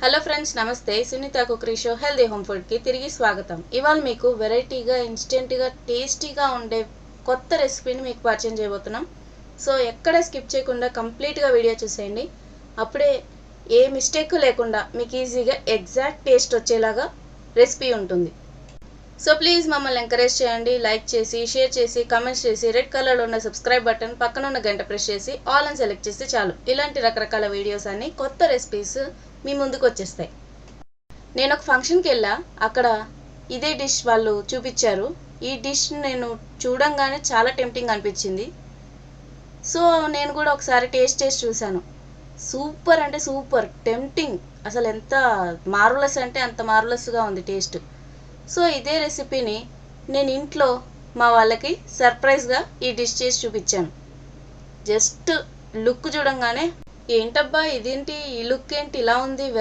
Hello friends, నమస్తే. Sunitha cookery show healthy home ఫుడ్కి తిరిగి స్వాగతం. ఇవాళ మీకు వెరైటీగా, ఇన్స్టెంట్గా, టేస్టీగా ఉండే కొత్త రెసిపీని మీకు పరిచయం చేయబోతున్నాం. సో ఎక్కడ స్కిప్ చేయకుండా కంప్లీట్గా వీడియో చూసేయండి. అప్పుడే ఏ మిస్టేక్ లేకుండా మీకు ఈజీగా ఎగ్జాక్ట్ టేస్ట్ వచ్చేలాగా రెసిపీ ఉంటుంది. సో ప్లీజ్ మమ్మల్ని ఎంకరేజ్ చేయండి. లైక్ చేసి, షేర్ చేసి, కమెంట్స్ చేసి, రెడ్ కలర్లో ఉన్న సబ్స్క్రైబ్ బటన్ పక్కన ఉన్న గంట ప్రెస్ చేసి ఆల్ అని సెలెక్ట్ చేస్తే చాలు. ఇలాంటి రకరకాల వీడియోస్ అన్ని కొత్త రెసిపీస్ మీ ముందుకు వచ్చేస్తాయి. నేను ఒక ఫంక్షన్కి వెళ్ళా, అక్కడ ఇదే డిష్ వాళ్ళు చూపించారు. ఈ డిష్ నేను చూడంగానే చాలా టెంప్టింగ్ అనిపించింది. సో నేను కూడా ఒకసారి టేస్ట్ చేసి చూశాను. సూపర్ అంటే సూపర్ టెంప్టింగ్, అసలు ఎంత మార్వలస్ అంటే అంత మార్వలస్గా ఉంది టేస్ట్. సో ఇదే రెసిపీని నేను ఇంట్లో మా వాళ్ళకి సర్ప్రైజ్గా ఈ డిష్ చేసి చూపించాను. జస్ట్ లుక్ చూడంగానే ఏంటబ్బా ఇదేంటి, ఈ లుక్ ఏంటి ఇలా ఉంది,